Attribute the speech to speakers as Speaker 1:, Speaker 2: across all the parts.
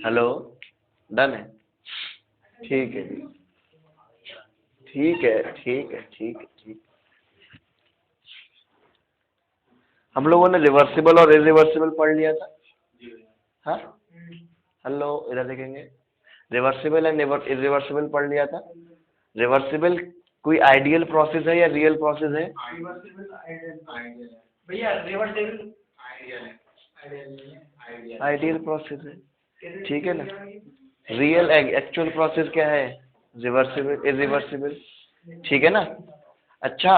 Speaker 1: Hello, done है। ठीक है जी, ठीक है ठीक है ठीक है ठीक। हम लोगों ने रिवर्सिबल और इरिवर्सिबल पढ़ लिया था। हाँ, हेलो, इधर देखेंगे। रिवर्सिबल एंड इरिवर्सिबल पढ़ लिया था। रिवर्सिबल कोई आइडियल प्रोसेस है या रियल प्रोसेस है?
Speaker 2: भैया रिवर्सिबल
Speaker 1: आइडियल प्रोसेस है, ठीक है ना। रियल एक्चुअल प्रोसेस क्या है? रिवर्सिबल इरिवर्सिबल, ठीक है ना। अच्छा,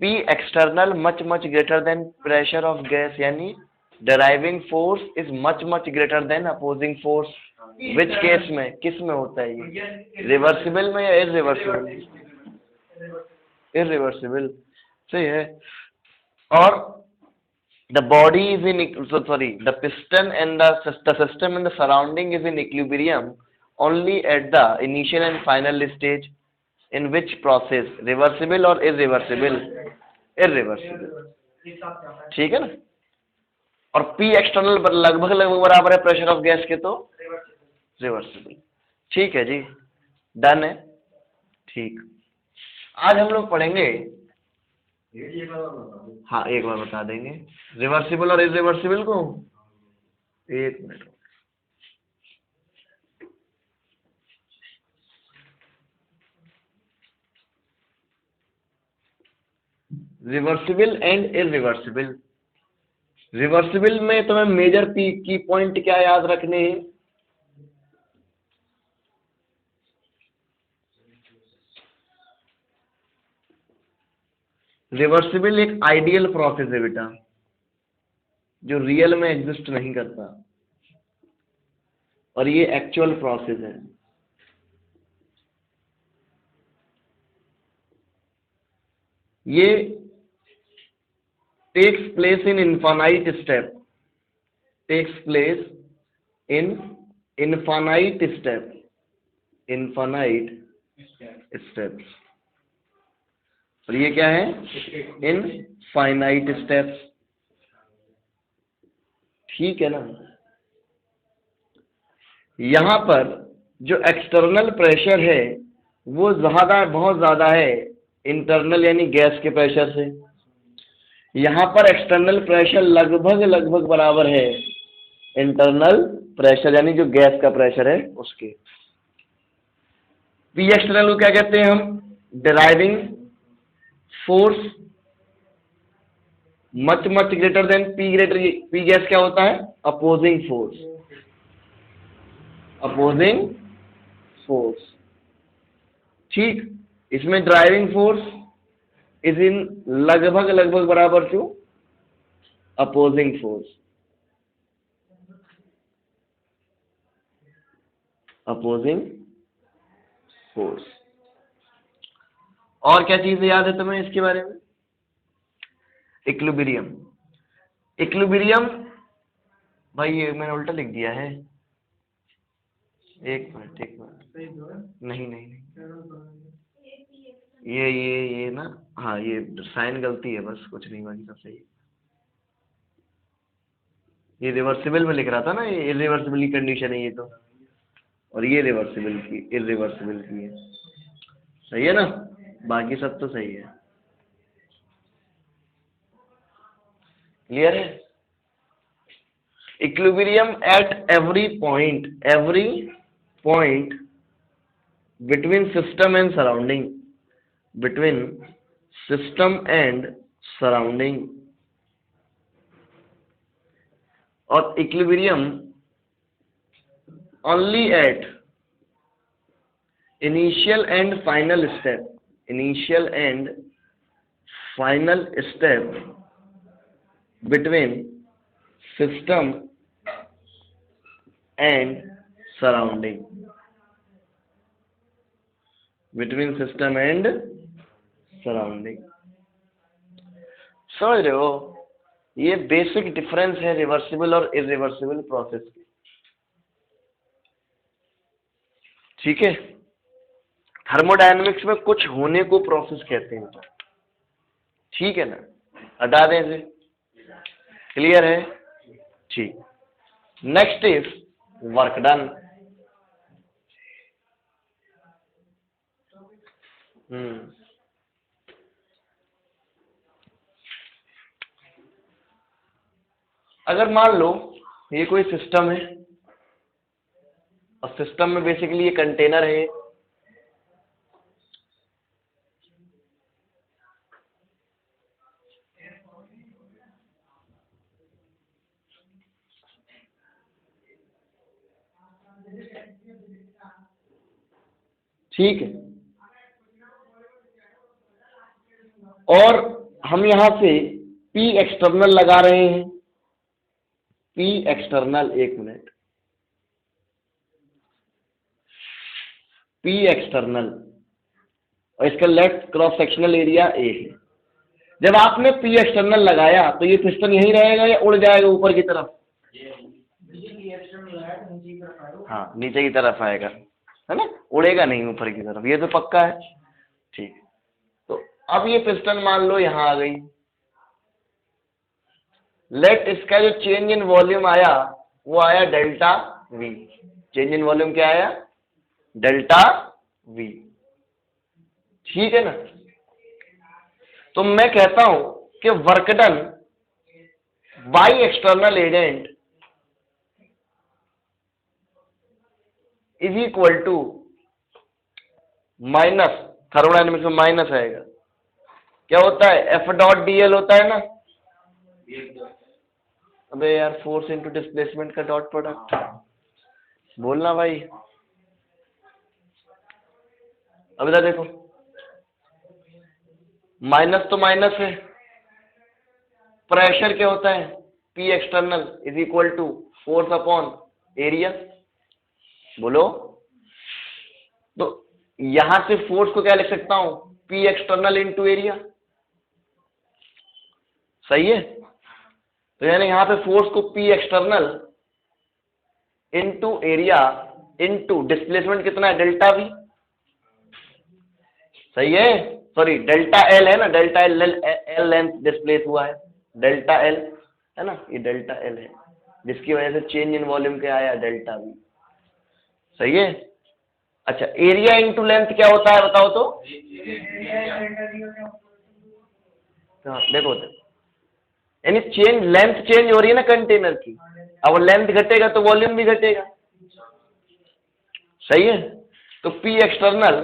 Speaker 1: P external much greater than pressure of gas, यानी deriving force is much greater than opposing force. Which case में, किस में होता है ये? रिवर्सिबल में या इरिवर्सिबल? इरिवर्सिबल, सही है। और the body is in the piston and the system and the surrounding is in equilibrium only at the initial and final stage. In which process? Reversible और इरिवर्सिबल? इरिवर्सिबल, ठीक है ना। और P एक्सटर्नल लगभग बराबर है प्रेशर ऑफ गैस के, तो रिवर्सिबल, ठीक है जी, डन है। ठीक, आज हम लोग पढ़ेंगे। हाँ, एक बार बता देंगे रिवर्सिबल और इरिवर्सिबल को। एक minute. Reversible and irreversible. Reversible में तुम्हें मेजर की पॉइंट क्या याद रखने हैं? रिवर्सिबल एक आइडियल प्रोसेस है बेटा, जो रियल में एग्जिस्ट नहीं करता, और ये एक्चुअल प्रोसेस है। ये takes place in infinite step, takes place in infinite step, infinite steps. और ये क्या है? इनफाइनाइट स्टेप्स, ठीक है ना। यहां पर जो एक्सटर्नल प्रेशर है वो बहुत ज्यादा है इंटरनल यानी गैस के प्रेशर से। यहां पर एक्सटर्नल प्रेशर लगभग बराबर है इंटरनल प्रेशर यानी जो गैस का प्रेशर है उसके। पी एक्सटर्नल को क्या कहते हैं हम? Deriving force much greater than P gas क्या होता है? अपोजिंग फोर्स, अपोजिंग फोर्स, ठीक। इसमें ड्राइविंग फोर्स इज इन लगभग बराबर to opposing force, opposing force. और क्या चीज याद है तुम्हें इसके बारे में? इक्विलिब्रियम। इक्विलिब्रियम भाई ये मैंने उल्टा लिख दिया है, एक मिनट। नहीं, ये ना, हाँ ये साइन गलती है बस, कुछ नहीं, बाकी सब सही है। ये रिवर्सिबल में लिख रहा था ना, ये इरिवर्सिबल की कंडीशन है ये तो, और ये रिवर्सिबल की इरिवर्सिबल की है, सही है ना। बाकी सब तो सही है, क्लियर है। Equilibrium at every point between system and surrounding, between system and surrounding, or equilibrium only at initial and final step between system and surrounding, between system and surrounding. समझ रहे हो? ये बेसिक डिफरेंस है reversible और irreversible process की, ठीक है। Thermodynamics में कुछ होने को प्रोसेस कहते हैं, ठीक है ना। हटा दें इसे, क्लियर है? ठीक। Next is work done. अगर मान लो ये कोई सिस्टम है और सिस्टम में बेसिकली ये कंटेनर है, ठीक है, और हम यहां से P एक्सटर्नल लगा रहे हैं, P एक्सटर्नल, एक मिनट, P एक्सटर्नल, और इसका left cross sectional area A है। जब आपने P एक्सटर्नल लगाया तो ये पिस्टन यहीं रहेगा या उड़ जाएगा ऊपर की तरफ? हाँ, नीचे की तरफ आएगा, है ना, उड़ेगा नहीं ऊपर की तरफ, ये तो पक्का है। ठीक, तो अब ये पिस्टन मान लो यहां आ गई, लेट इसका जो चेंज इन वॉल्यूम आया वो आया delta V। Change in volume क्या आया? डेल्टा V, ठीक है ना। तो मैं कहता हूं कि work done by external agent is equal to minus, thermodynamics में माइनस आएगा, क्या होता है? F डॉट dl होता है ना। अबे यार, फोर्स इंटू डिस्प्लेसमेंट का डॉट प्रोडक्ट, बोलना भाई। अब इधर देखो, माइनस तो माइनस है, प्रेशर क्या होता है? P external is equal to force upon area, बोलो। तो यहां से फोर्स को क्या लिख सकता हूं? P एक्सटर्नल इंटू एरिया, सही है। तो यानी यहां पे फोर्स को P external into area into displacement कितना है? डेल्टा V, सही है। सॉरी, डेल्टा L है ना, डेल्टा L लेंथ डिस्प्लेस हुआ है, डेल्टा L है ना, ये डेल्टा L है, जिसकी वजह से चेंज इन वॉल्यूम क्या आया? डेल्टा V, सही है। अच्छा, एरिया इंटू लेंथ क्या होता है बताओ तो? हाँ, देखो, यानी चेंज, लेंथ चेंज हो रही है ना कंटेनर की, अब लेंथ घटेगा तो वॉल्यूम भी घटेगा, सही है। तो P एक्सटर्नल,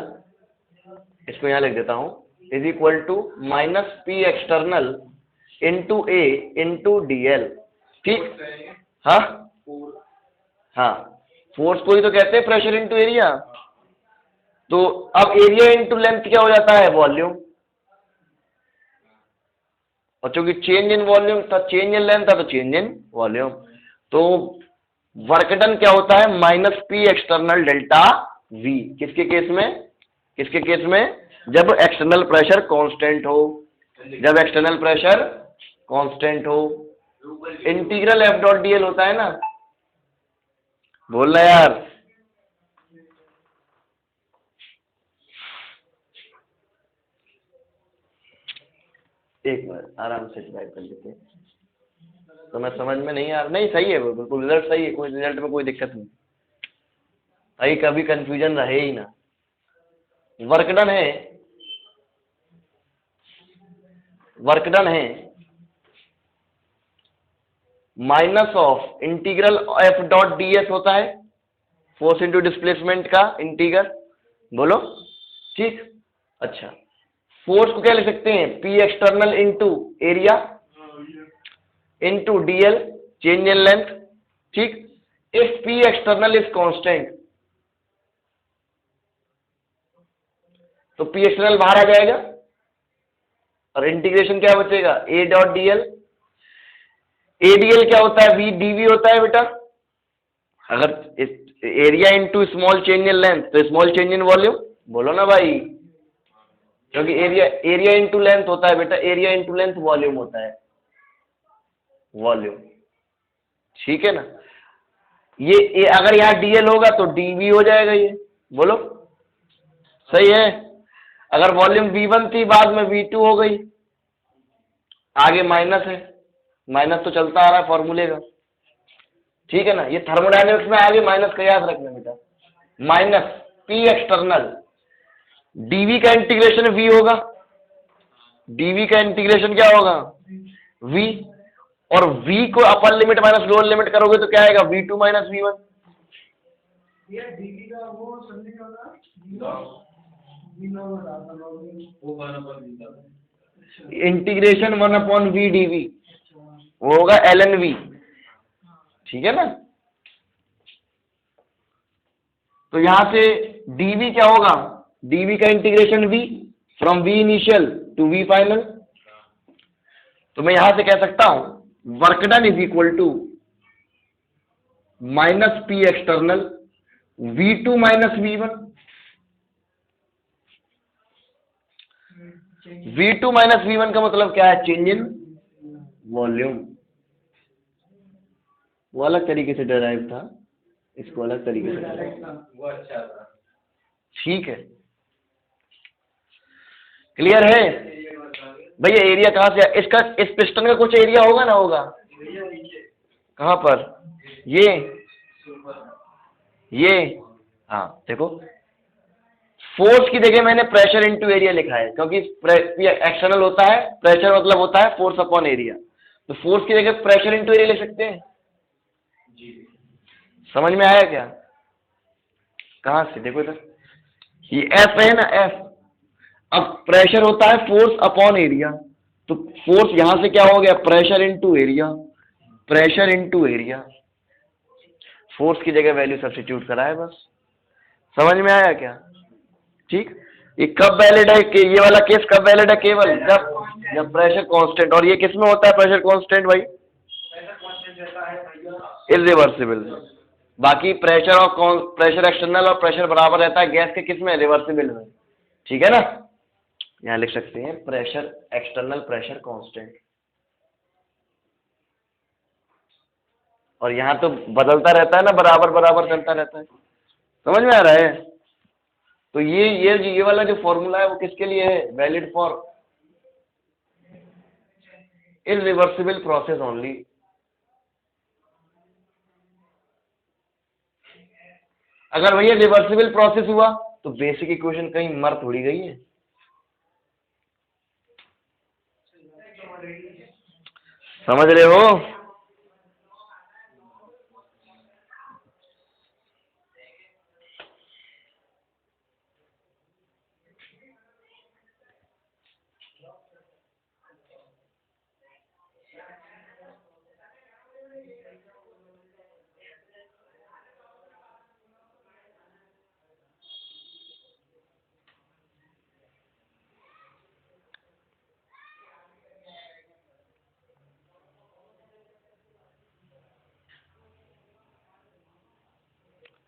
Speaker 1: इसको यहां लिख देता हूं, is equal to minus P external into A into DL, ठीक। हाँ हाँ, फोर्स को ही तो कहते हैं प्रेशर इंटू एरिया। तो अब एरिया इंटू लेंथ क्या हो जाता है? वॉल्यूम, और चूंकि चेंज इन वॉल्यूम था, चेंज इन लेंथ था, तो चेंज इन वॉल्यूम। तो वर्क डन क्या होता है? Minus P external delta V, किसके केस में? किसके केस में? जब एक्सटर्नल प्रेशर कांस्टेंट हो, जब एक्सटर्नल प्रेशर कांस्टेंट हो। इंटीग्रल F डॉट dl होता है ना, बोलना यार। एक मिनट, आराम से टाइप कर लेते हैं, तो मैं समझ में नहीं आ रहा। नहीं, सही है, बिल्कुल रिजल्ट सही है, कोई रिजल्ट में कोई दिक्कत नहीं, भाई कभी कंफ्यूजन रहे ही ना। वर्क डन है, वर्क डन है minus of integral F dot ds होता है, फोर्स इंटू डिस्प्लेसमेंट का इंटीग्रल, बोलो, ठीक। अच्छा, फोर्स को क्या लिख सकते हैं? P external into area into DL, change in length, ठीक। If P external is constant, तो P एक्सटर्नल बाहर आ जाएगा और इंटीग्रेशन क्या बचेगा? A dot DL। ADL क्या होता है? V dV होता है बेटा। अगर area into small change in length, तो स्मॉल चेंज इन वॉल्यूम, बोलो ना भाई, क्योंकि एरिया इंटू लेंथ होता है बेटा, एरिया इंटू लेंथ वॉल्यूम होता है, वॉल्यूम, ठीक है ना। ये अगर यहाँ DL होगा तो DV हो जाएगा, ये बोलो, सही है। अगर वॉल्यूम V1 थी, बाद में V2 हो गई, आगे माइनस है, माइनस तो चलता आ रहा है फॉर्मूले का, ठीक है ना। ये थर्मोडायनेमिक्स में आगे माइनस का याद रखना बेटा, माइनस पी एक्सटर्नल, डीवी का इंटीग्रेशन वी होगा, डीवी का इंटीग्रेशन क्या होगा वी, और वी को upper limit minus lower limit करोगे तो क्या आएगा V2 minus V1। Integration 1/v dv वो होगा ln v, ठीक है ना। तो यहां से dv क्या होगा, dv का integration v from v initial to v final. तो मैं यहां से कह सकता हूं work done is equal to minus P external V2 minus V1। V2 minus V1 का मतलब क्या है, चेंज इन वॉल्यूम। वो अलग तरीके से डिराइव था, इसको अलग तरीके से वो अच्छा था, ठीक है। क्लियर है भैया। एरिया कहां से, इसका इस पिस्टन का कुछ एरिया होगा ना, होगा कहां पर, ये हाँ देखो, फोर्स की जगह मैंने प्रेशर इनटू एरिया लिखा है, क्योंकि एक्सटर्नल होता है, प्रेशर मतलब होता है फोर्स अपॉन एरिया, तो फोर्स की जगह प्रेशर इनटू एरिया ले सकते हैं जी। समझ में आया क्या, कहां से, देखो इधर ये एफ है ना, एफ। अब प्रेशर होता है फोर्स अपॉन एरिया, तो फोर्स यहां से क्या हो गया, pressure into area, pressure into area, force की जगह वैल्यू सब्स्टिट्यूट करा है बस। समझ में आया क्या, ठीक। ये कब वैलिड है कि ये वाला केस कब वैलिड है, केवल जब प्रेशर कांस्टेंट, और ये किस में होता है प्रेशर कांस्टेंट भाई, इरिवर्सिबल। बाकी प्रेशर और प्रेशर एक्सटर्नल और प्रेशर बराबर रहता है गैस के किस में, रिवर्सिबल में, ठीक है ना। यहां लिख सकते हैं प्रेशर एक्सटर्नल प्रेशर कांस्टेंट, और यहां तो बदलता रहता है ना, बराबर बराबर चलता रहता है। समझ में आ रहा है। तो ये वाला जो फॉर्मूला है वो किसके लिए है, valid for irreversible process only. अगर भैया रिवर्सिबल प्रोसेस हुआ तो बेसिक इक्वेशन कहीं मर थोड़ी गई है। समझ रहे हो,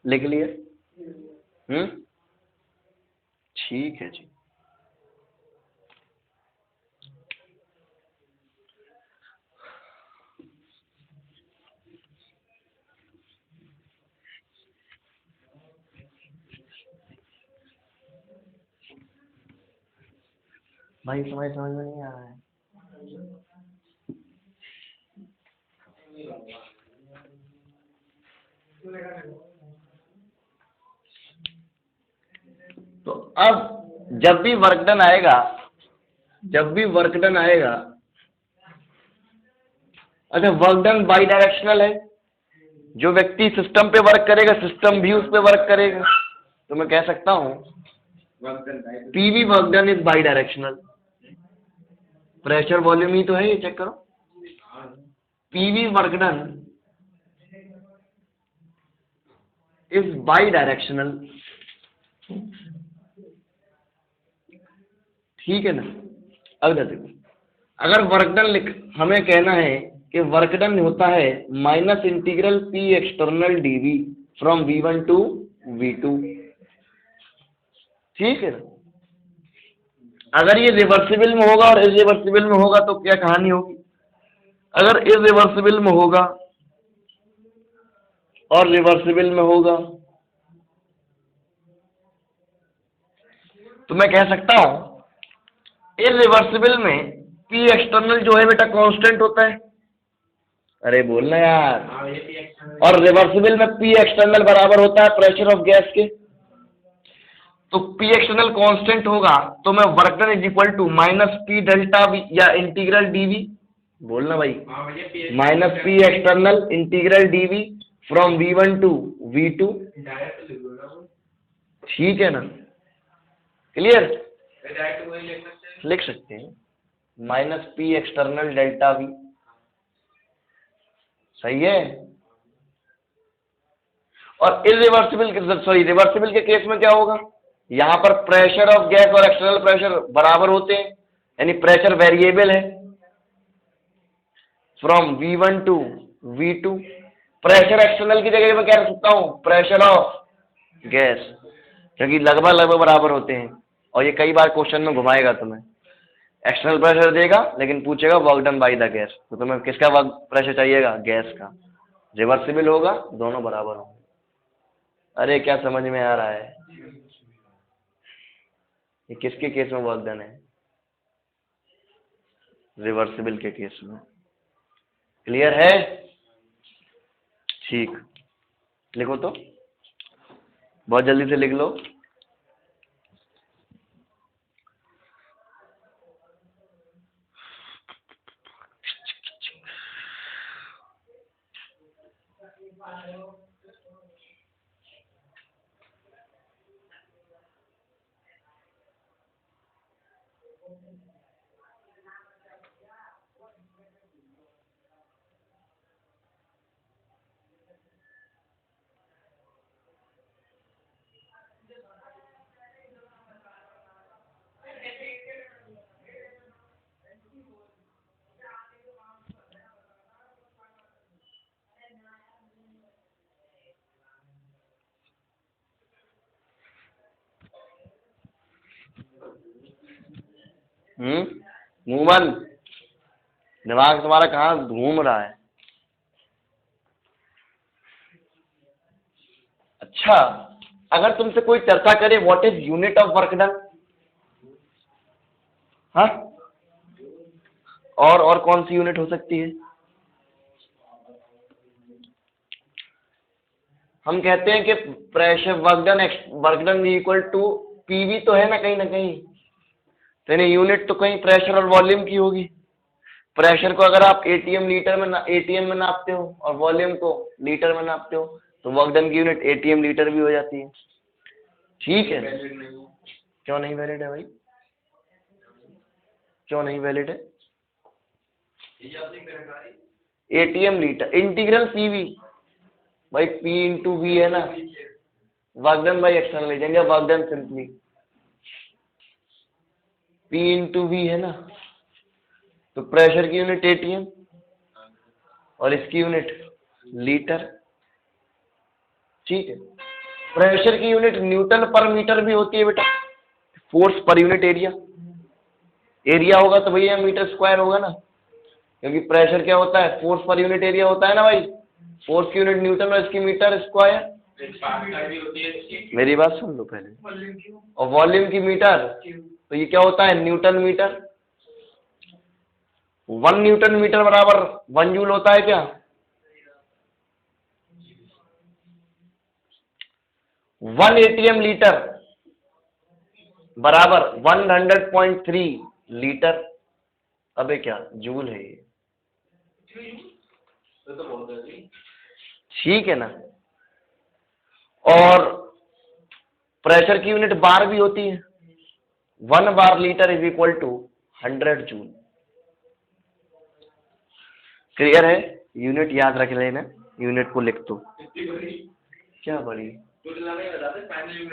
Speaker 1: लिख लिए, ठीक है जी। भाई समझ में नहीं आ रहा है। तो अब जब भी वर्क डन आएगा, अच्छा वर्क डन बाई डायरेक्शनल है, जो व्यक्ति सिस्टम पे वर्क करेगा सिस्टम भी उस पे वर्क करेगा, तो मैं कह सकता हूं PV work done is bidirectional. Pressure volume ही तो है ये, चेक करो, PV work done is bidirectional, ठीक है ना। अब देखो, अगर वर्क डन हमें कहना है कि वर्क डन होता है minus integral P external DV from V1 to V2, ठीक है ना। अगर ये रिवर्सिबल में होगा और इरिवर्सिबल में होगा तो क्या कहानी होगी, अगर इरिवर्सिबल में होगा और रिवर्सिबल में होगा तो मैं कह सकता हूं इरिवर्सिबल में पी एक्सटर्नल जो है बेटा कांस्टेंट होता है, अरे बोलना यार। और रिवर्सिबल में पी एक्सटर्नल बराबर होता है प्रेशर ऑफ गैस के, तो पी एक्सटर्नल कांस्टेंट होगा, तो मैं work done is equal to minus P delta V या इंटीग्रल डीवी, बोलना भाई, minus P external integral DV from V1 to V2, ठीक है ना, क्लियर, लिख सकते हैं minus P external delta V, सही है। और इरिवर्सिबल सॉरी रिवर्सिबल के केस में क्या होगा, यहां पर प्रेशर ऑफ गैस और एक्सटर्नल प्रेशर बराबर होते हैं, यानी प्रेशर वेरिएबल है from V1 to V2। Pressure external की जगह मैं क्या रख सकता हूं, प्रेशर ऑफ गैस, क्योंकि लगभग लगभग बराबर होते हैं। और ये कई बार क्वेश्चन में घुमाएगा तुम्हें, एक्सटर्नल प्रेशर देगा लेकिन पूछेगा work done by the gas, तो तुम्हें किसका वर्क प्रेशर चाहिएगा, गैस का। रिवर्सिबल होगा, दोनों बराबर होंगे। अरे क्या समझ में आ रहा है, ये किसके केस में वर्क डन है, रिवर्सिबल के केस में, क्लियर है, ठीक, लिखो तो, बहुत जल्दी से लिख लो। मुंह बंद, दिमाग तुम्हारा कहाँ घूम रहा है। अच्छा, अगर तुमसे कोई चर्चा करे what is unit of work done, हाँ, और कौन सी यूनिट हो सकती है, हम कहते हैं कि pressure work done equal to PV, तो है ना कहीं ना कहीं, तो यूनिट तो कहीं प्रेशर और वॉल्यूम की होगी। प्रेशर को अगर आप एटीएम में नापते हो और वॉल्यूम को लीटर में नापते हो, तो वर्क डन की यूनिट एटीएम लीटर भी हो जाती है, ठीक है। क्यों नहीं वैलिड है भाई, क्यों नहीं वैलिड है, एटीएम लीटर इंटीग्रल पीवी, भाई पी इंटू वी है ना, वर्क डन बाई एक्सटर्नल ले जाएंगे, work done simply P into V है ना, तो प्रेशर की यूनिट एटीएम और इसकी यूनिट लीटर, ठीक है। प्रेशर की यूनिट न्यूटन पर मीटर भी होती है बेटा, force per unit area, area होगा तो भैया मीटर स्क्वायर होगा ना, क्योंकि प्रेशर क्या होता है, फोर्स पर यूनिट एरिया होता है ना भाई, फोर्स की यूनिट न्यूटन और इसकी मीटर स्क्वायर, मेरी बात सुन लो पहले, और वॉल्यूम की मीटर, तो ये क्या होता है, न्यूटन मीटर, 1 न्यूटन मीटर बराबर 1 जूल होता है क्या, 1 एटीएम लीटर बराबर 100.3 लीटर, अबे क्या जूल है ये, ठीक है ना। और प्रेशर की यूनिट बार भी होती है, 1 bar litre is equal to 100 joule, clear है, यूनिट याद रख लेना, यूनिट को लिख दो, क्या बड़ी,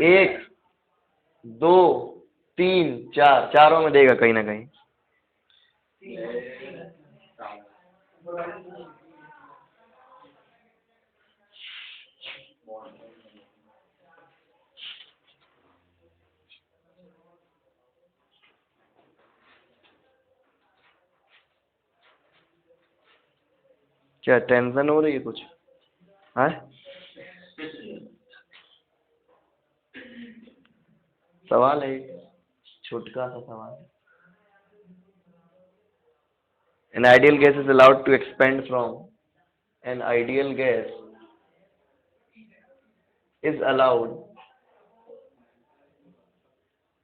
Speaker 1: 1 2 3 4, चारों में देगा कहीं ना कहीं, क्या टेंशन हो रही है कुछ, हाँ, सवाल है छोटका सा सवाल, in ideal cases allowed to expand from an ideal gas is allowed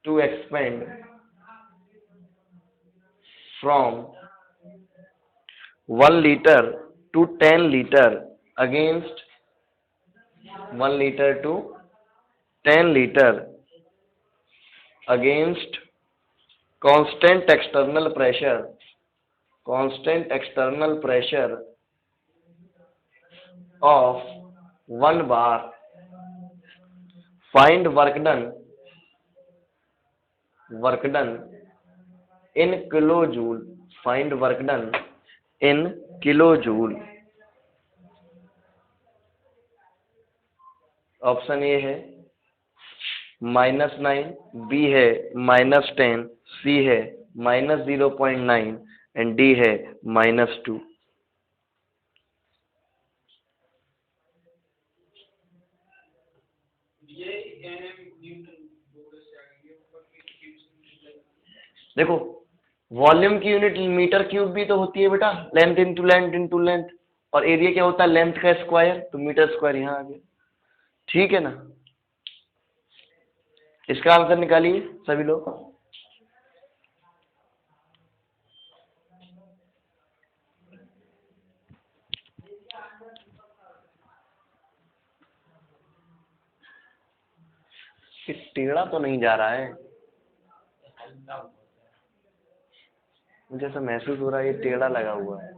Speaker 1: to expand from 1 liter to 10 liter against 1 liter to 10 liter against constant external pressure of 1 bar. Find work done in kilojoule. Find work done in kilojoule. Option A है -9, B है -10, सी है -0.9 and D है -2। देखो volume की unit metre cube भी तो होती है बेटा, लेंथ इंटू लेंथ, और एरिया क्या होता है, लेंथ का स्क्वायर, तो मीटर स्क्वायर यहाँ आ गया। ठीक है ना, इसका आंसर निकालिए सभी लोग। टेढ़ा तो नहीं जा रहा है, मुझे ऐसा महसूस हो रहा है ये टेढ़ा लगा हुआ है।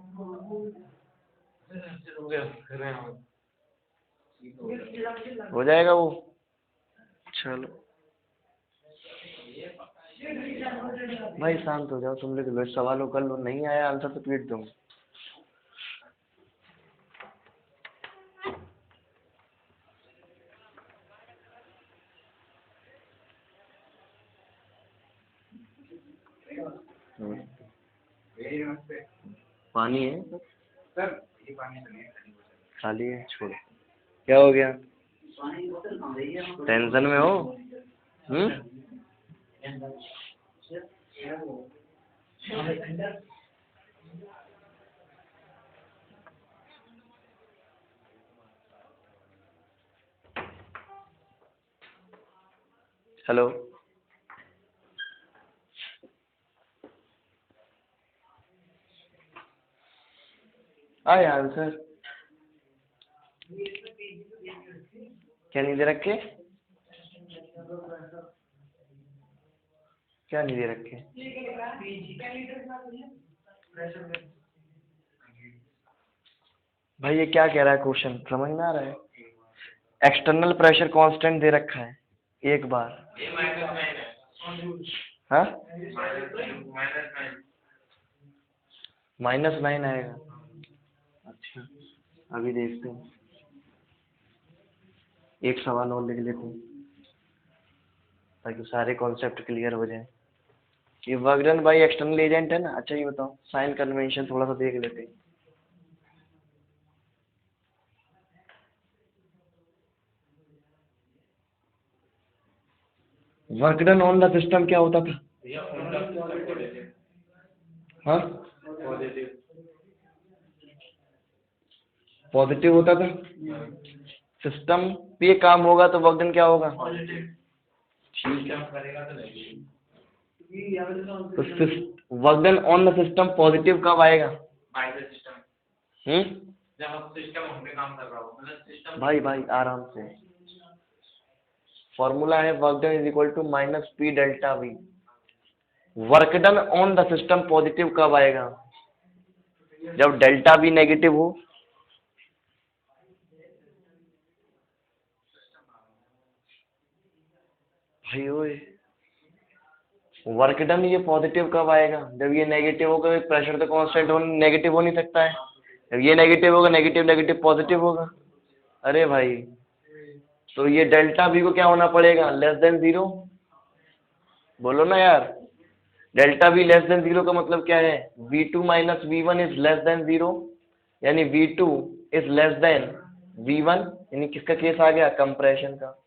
Speaker 1: हो जाएगा वो, चलो भाई शांत हो जाओ तुम लोग, सवालों कर लो, नहीं आया आंसर तो पीट दूंगा। पानी है सर, ये पानी नहीं है, खाली है, छोड़ो। क्या हो गया, टेंशन में हो? हेलो, आए आंसर क्या नहीं दे रखे, क्या नहीं दे रखे? भाई ये क्या कह रहा है क्वेश्चन, समझ में आ रहा है? एक्सटर्नल प्रेशर कांस्टेंट दे रखा है एक बार, हाँ -9 आएगा। अच्छा अभी देखते हैं, एक सवाल और लिख लेते हैं ताकि सारे कॉन्सेप्ट क्लियर हो जाए। ये work done by external agent है ना। अच्छा ये बताओ, साइन कन्वेंशन थोड़ा सा देख लेते हैं। Work done on the system क्या होता था? हाँ पॉजिटिव होता था। सिस्टम पे काम होगा तो वर्क डन क्या होगा? ठीक है, तो work done on the system positive कब आएगा? Bye the system. जब सिस्टम हम पे काम कर रहा हो, मतलब सिस्टम। भाई आराम से, फॉर्मूला है work done is equal to -P delta V। Work done on the system positive कब आएगा? जब डेल्टा V नेगेटिव हो। भाई ओए, वर्क डन ये पॉजिटिव कब आएगा? जब ये नेगेटिव होगा, प्रेशर तो कांस्टेंट हो, नेगेटिव हो नहीं सकता है। जब ये नेगेटिव होगा, नेगेटिव पॉजिटिव होगा। अरे भाई, तो ये डेल्टा V को क्या होना पड़ेगा? Less than 0। बोलो ना यार, डेल्टा V लेस देन 0 का मतलब क्या है? V2 - V1 is less than 0, यानी V2 is less than V1, यानी किसका केस आ गया? कंप्रेशन का।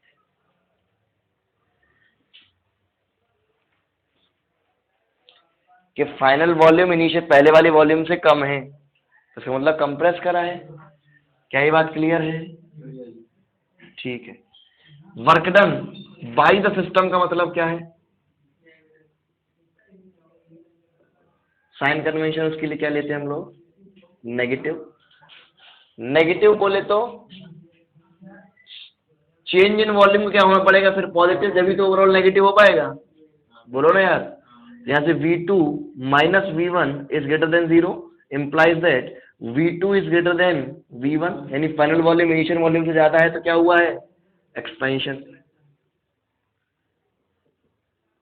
Speaker 1: कि फाइनल वॉल्यूम इनिशियल पहले वाले वॉल्यूम से कम है, तो इसका मतलब कंप्रेस करा है। क्या ये बात क्लियर है? ठीक है। Work done bye the system का मतलब क्या है? साइन कन्वेंशन उसके लिए क्या लेते हैं हम लोग? नेगेटिव। नेगेटिव बोले तो चेंज इन वॉल्यूम क्या होना पड़ेगा फिर? पॉजिटिव, जब तो ओवरऑल नेगेटिव हो पाएगा। बोलो ना यार। यहाँ से V2 minus V1 is greater than 0 implies that V2 is greater than V1, यानी फाइनल वॉल्यूम इनिशियल वॉल्यूम से ज्यादा है, तो क्या हुआ है? एक्सपेंशन।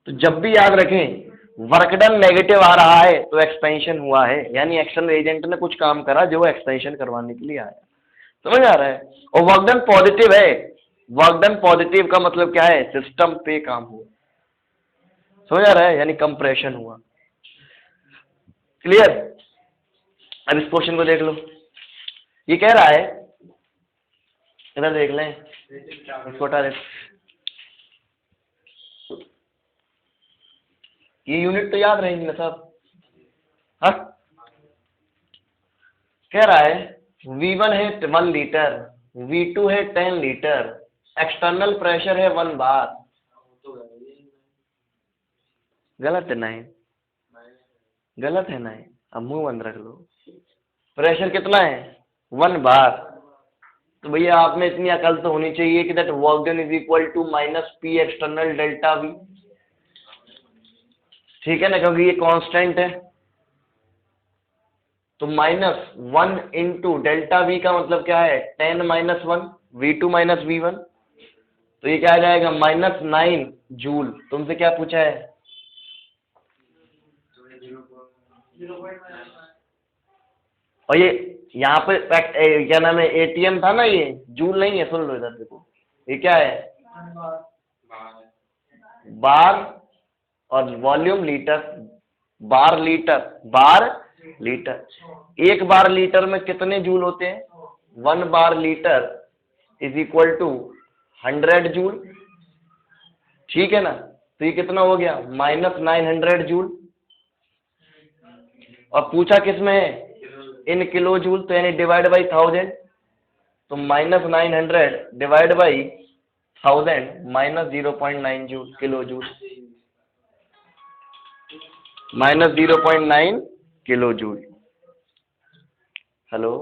Speaker 1: तो जब भी याद रखें वर्क डन नेगेटिव आ रहा है तो एक्सपेंशन हुआ है, यानी एक्सटर्नल एजेंट ने कुछ काम करा जो एक्सपेंशन करवाने के लिए आया। समझ आ रहा है? और वर्क डन पॉजिटिव है। वर्क डन पॉजिटिव का मतलब क्या है? सिस्टम पे काम हुआ। समझ आ रहा है? यानी कंप्रेशन हुआ। क्लियर? अब इस क्वेश्चन को देख लो। ये कह रहा है, इधर देख लें, इसको हटा दे। ये यूनिट तो याद रहेंगी ना सब? हाँ, कह रहा है V1 है 1 लीटर, V2 है 10 लीटर, एक्सटर्नल प्रेशर है 1 बार। गलत है? नहीं गलत है। नहीं, अब मुंह बंद रख लो। प्रेशर कितना है? 1 बार। तो भैया आप में इतनी अकल तो होनी चाहिए कि that work done is equal to minus P external delta V. ठीक है ना, क्योंकि ये कांस्टेंट है। तो -1 इंटू डेल्टा वी का मतलब क्या है? 10 माइनस 1, V2 माइनस V1। तो ये क्या आ जाएगा? -9 जूल। तुमसे क्या पूछा है? और ये यहाँ पे क्या नाम है, एटीएम था ना, ये जूल नहीं है। सुन लो इधर देखो, ये क्या है? बार और volume litre. Bar litre, bar litre. 1 bar litre में कितने जूल होते हैं? 1 bar litre is equal to 100 joule. ठीक है ना? तो ये कितना हो गया? -900 जूल। और पूछा किस में है? इन किलो जूल, तो यानी डिवाइड बाई 1000। तो -900 divide by 1000 -0.9 joule, kilojoule. -0.9 kilojoule. Hello,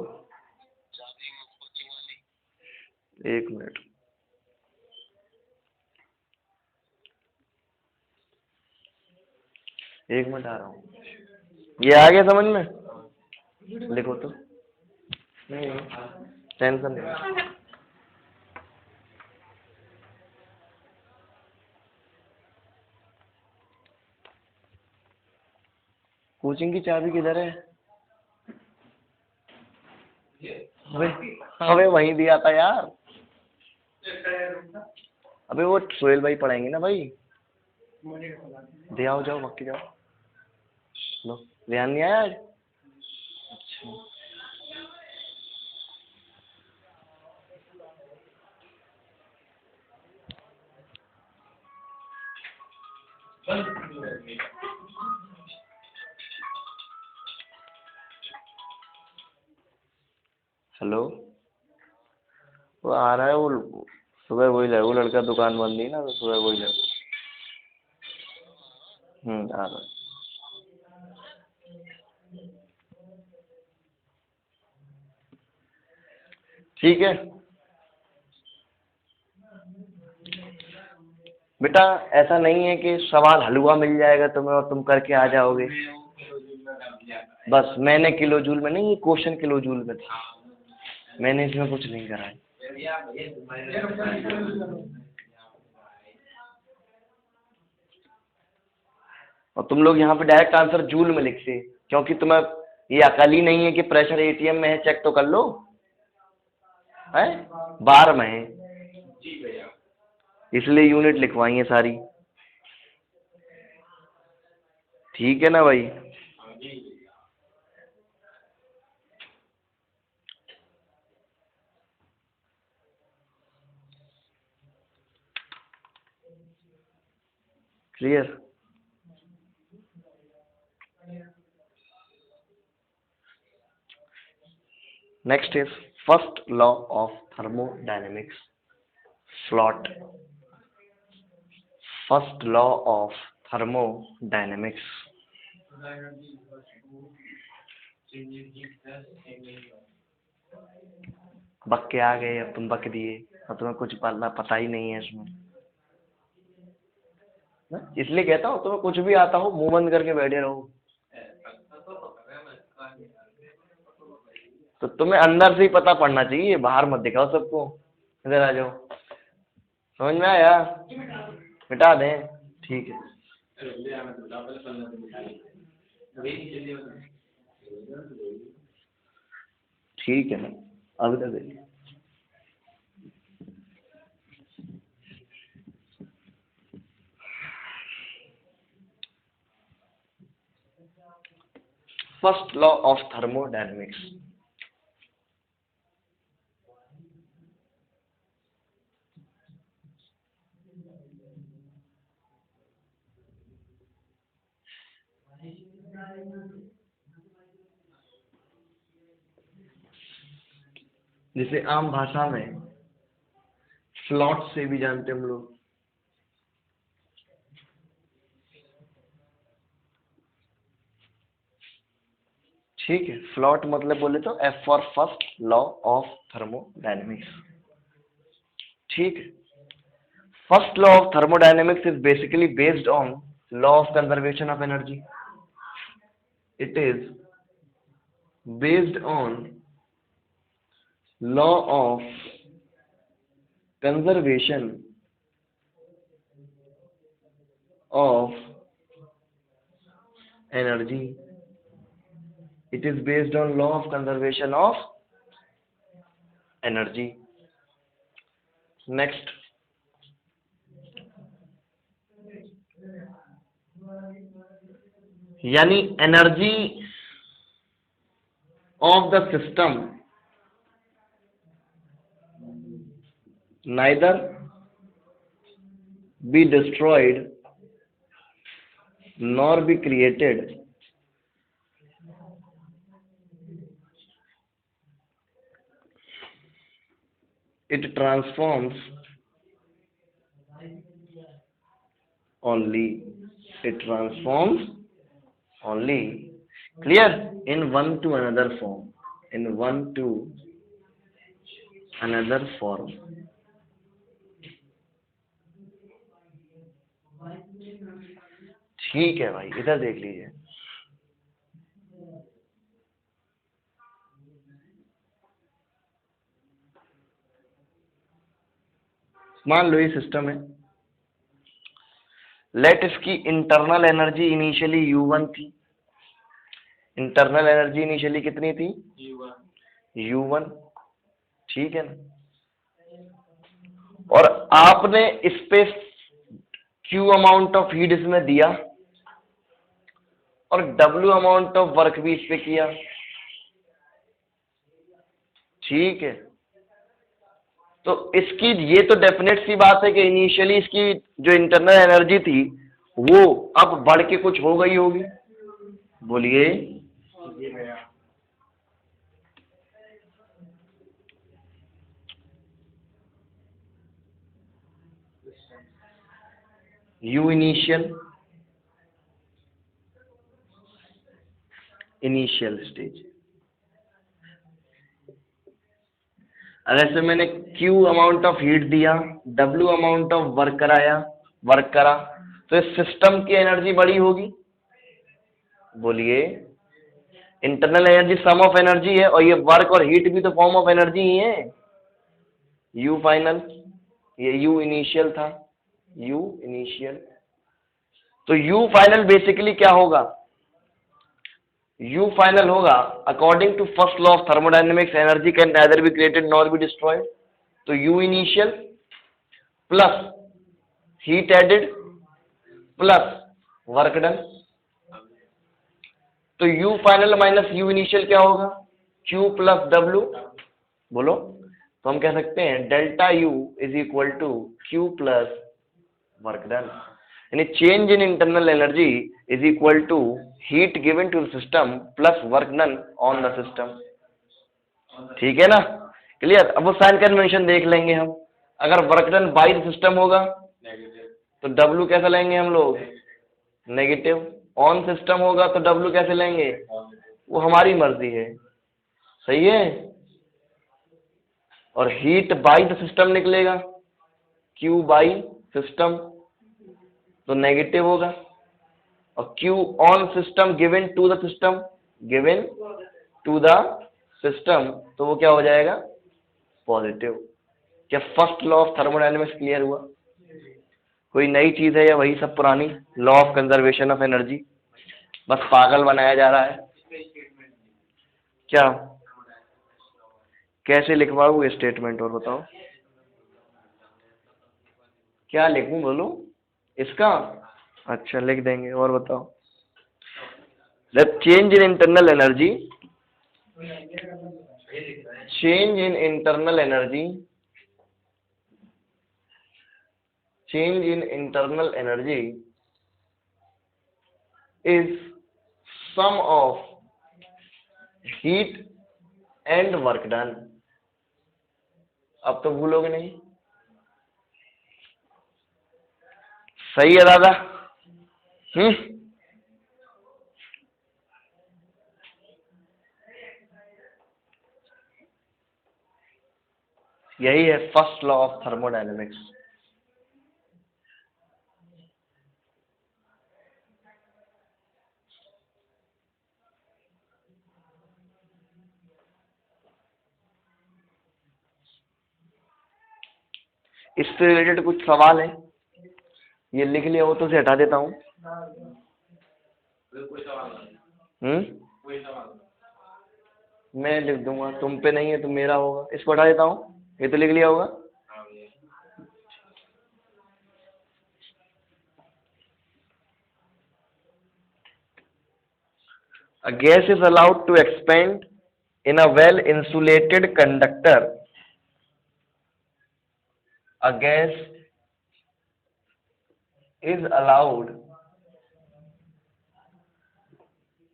Speaker 1: 1 minute, आ रहा हूँ। ये आ गया समझ में? लिखो तो। नहीं, टेंशन नहीं। कोचिंग की चाबी किधर है? अबे अबे वहीं दिया था यार। अबे वो सोहेल भाई पढ़ाएंगे ना भाई। दे आओ, जाओ मक्की जाओ। लो, ध्यान नहीं आया आज? अच्छा, हेलो, वो आ रहा है। वो सुबह वही लगा, वो लड़का दुकान बंद थी ना, तो सुबह वही लगा। आ रहा है। ठीक है बेटा, ऐसा नहीं है कि सवाल हलवा मिल जाएगा तुम्हें और तुम करके आ जाओगे। बस मैंने किलो जूल में नहीं, ये क्वेश्चन किलो जूल में था। मैंने इसमें कुछ नहीं करा है। और तुम लोग यहाँ पे डायरेक्ट आंसर जूल में लिखते, क्योंकि तुम्हें ये अकल ही नहीं है कि प्रेशर एटीएम में है, चेक तो कर लो। है बार में है, इसलिए यूनिट लिखवाई है सारी। ठीक है ना भाई? Clear? Next is first law of thermodynamics, फ्लॉट, फर्स्ट लॉ ऑफ थर्मोडायनेमिक्स। बक के आ गए, अब तुम बक दिए, अब तुम्हें कुछ पता ही नहीं है इसमें। इसलिए कहता हूँ तुम्हें कुछ भी आता हो मुंह बंद करके बैठे रहो। तो तुम्हें अंदर से ही पता पड़ना चाहिए, बाहर मत दिखाओ सबको। इधर आ जाओ, समझ में आया? मिटा दें, ठीक है। ठीक है ना, अब इधर देखिए। First law of thermodynamics. जिसे आम भाषा में फ्लॉट से भी जानते हम लोग। ठीक है, फ्लॉट मतलब बोले तो F for first law of thermodynamics. ठीक है, first law of thermodynamics is basically based on law of conservation of energy. It is based on law of conservation of energy. It is based on law of conservation of energy. Next, यानी energy of the system neither be destroyed nor be created it transforms only, it transforms only, clear, in one to another form, in one to another form. ठीक है भाई, इधर देख लीजिए। मान लो ये system है, लेट इसकी इंटरनल एनर्जी इनिशियली U1 थी। इंटरनल एनर्जी इनिशियली कितनी थी? U1, ठीक है ना। और आपने इस पे Q अमाउंट ऑफ हीट इसमें दिया और W अमाउंट ऑफ वर्क भी इस पे किया, ठीक है। तो इसकी ये तो डेफिनेट सी बात है कि इनिशियली इसकी जो इंटरनल एनर्जी थी वो अब बढ़ के कुछ हो गई होगी। बोलिए, U इनिशियल स्टेज। अगर से मैंने Q अमाउंट ऑफ हीट दिया, W अमाउंट ऑफ वर्क करा, तो इस सिस्टम की एनर्जी बड़ी होगी। बोलिए, internal energy sum of energy है और ये वर्क और हीट भी तो फॉर्म ऑफ एनर्जी ही है। U फाइनल, ये U इनिशियल था, U इनिशियल। तो U फाइनल बेसिकली क्या होगा? U फाइनल होगा according to first law of thermodynamics, energy can neither be created nor be destroyed. तो U initial plus heat added plus work done. तो U final minus U initial क्या होगा? Q plus W। बोलो, तो हम कह सकते हैं delta U is equal to Q plus work done, यानी change in internal energy is equal to heat given to the system plus work done on the system. ठीक है ना? क्लियर। अब वो साइन कन्वेंशन देख लेंगे हम। अगर work done bye the system होगा तो W कैसे लेंगे हम लोग, नेगेटिव। ऑन सिस्टम होगा तो W कैसे लेंगे, वो हमारी मर्जी है, सही है। और हीट बाय द सिस्टम निकलेगा, Q बाय सिस्टम, तो नेगेटिव होगा। और Q on system given to the system, given to the system, तो वो क्या हो जाएगा, पॉजिटिव। क्या first law of thermodynamics clear हुआ? कोई नई चीज है या वही सब पुरानी? Law of conservation of energy, बस पागल बनाया जा रहा है क्या? कैसे लिखवाओ ये स्टेटमेंट, और बताओ क्या लिखूं, बोलो इसका। अच्छा लिख देंगे, और बताओ। The change in internal energy, change in internal energy, change in internal energy is sum of heat and work done। अब तो भूलोगे नहीं, सही है दादा? यही है फर्स्ट लॉ ऑफ थर्मोडायनेमिक्स। इससे रिलेटेड कुछ सवाल है? ये लिख लिया हो तो उसे हटा देता हूँ। मैं लिख दूंगा, तुम पे नहीं है तो मेरा होगा, इसको हटा देता हूँ। ये तो लिख लिया होगा। A gas is allowed to expand in a well insulated conductor. A gas is allowed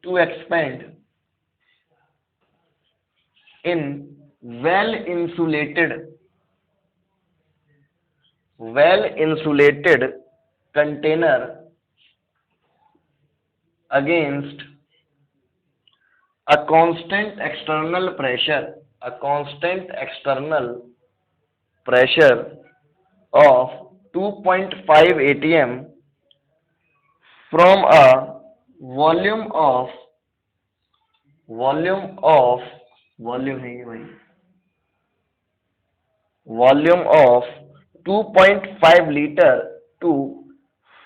Speaker 1: to expand in well insulated container against a constant external pressure of 2.5 atm from a volume of volume है ये भाई, volume of 2.5 liter to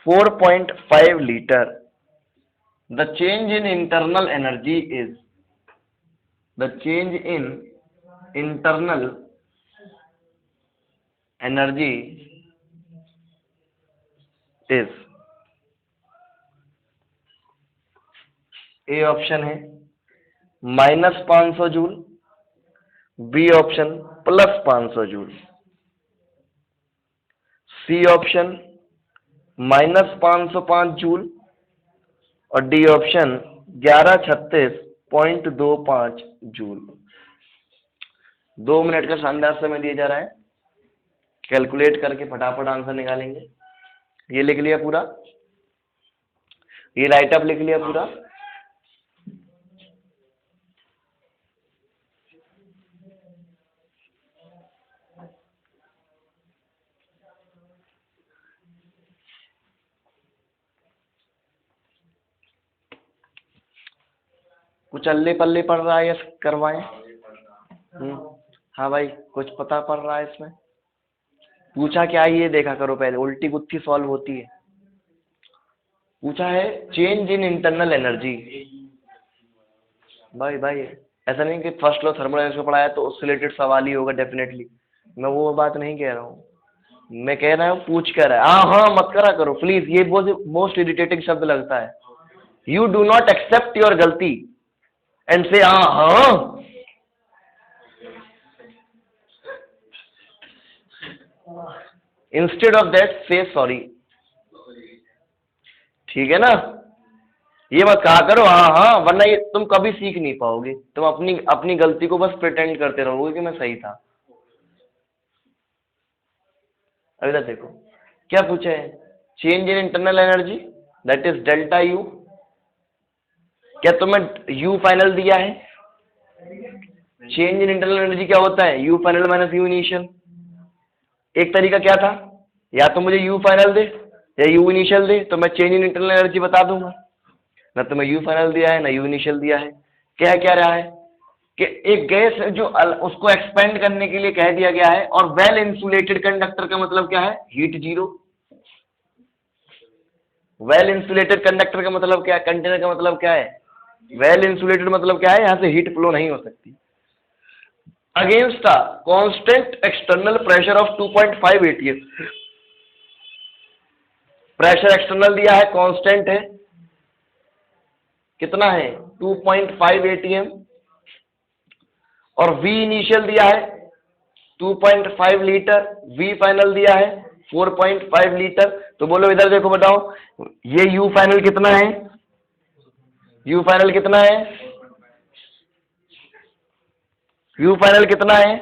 Speaker 1: 4.5 liter. The change in internal energy is, the change in internal energy is, A option है -500 joule, B option +500 joule, C option -505 joule, और D option 1136.25 joule. 2 minute का शानदार समय दिया जा रहा है, कैलकुलेट करके फटाफट आंसर निकालेंगे। ये लिख लिया पूरा, ये राइट अप लिख लिया पूरा। कुछ अल्ले पल्ले पड़ रहा है या करवाएं? हाँ भाई, कुछ पता पड़ रहा है इसमें? पूछा क्या है ये देखा करो पहले, उल्टी गुत्थी सॉल्व होती है। पूछा है चेंज इन इंटरनल एनर्जी। भाई ऐसा नहीं कि फर्स्ट लॉ थर्मोडायनेमिक्स को पढ़ाया तो उससे रिलेटेड सवाल ही होगा डेफिनेटली, मैं वो बात नहीं कह रहा हूँ। मैं कह रहा हूँ पूछ कर है, हाँ मत करा करो प्लीज, ये मोस्ट इरिटेटिंग शब्द लगता है। You do not accept your गलती एंड से हाँ। Instead of that say sorry, ठीक है ना? ये मत कहा करो हाँ, वरना ये तुम कभी सीख नहीं पाओगे। तुम अपनी गलती को बस प्रिटेंड करते रहोगे कि मैं सही था। अभी तक देखो क्या पूछा है, change in internal energy that is delta U. क्या तुम्हें यू फाइनल दिया है? चेंज इन इंटरनल एनर्जी क्या होता है? You final minus you initial. एक तरीका क्या था, या तो मुझे यू फाइनल दे या यू इनिशियल दे तो मैं चेंज इन इंटरनल एनर्जी बता दूंगा। ना तो मैं यू फाइनल दिया है ना यू इनिशियल दिया है। क्या क्या रहा है कि एक गैस है जो उसको एक्सपेंड करने के लिए कह दिया गया है, और वेल इंसुलेटेड कंडक्टर का मतलब क्या है? Heat zero. Well insulated conductor का मतलब क्या है? कंटेनर का मतलब क्या है? वेल इंसुलेटेड मतलब क्या है? यहां से हीट फ्लो नहीं हो सकती। Against a constant external pressure of 2.5 atm। Pressure external दिया है, कांस्टेंट है, कितना है? 2.5 atm। और V इनिशियल दिया है 2.5 लीटर, V फाइनल दिया है 4.5 लीटर। तो बोलो इधर देखो, बताओ ये U फाइनल कितना है? U फाइनल कितना है? U फाइनल कितना है?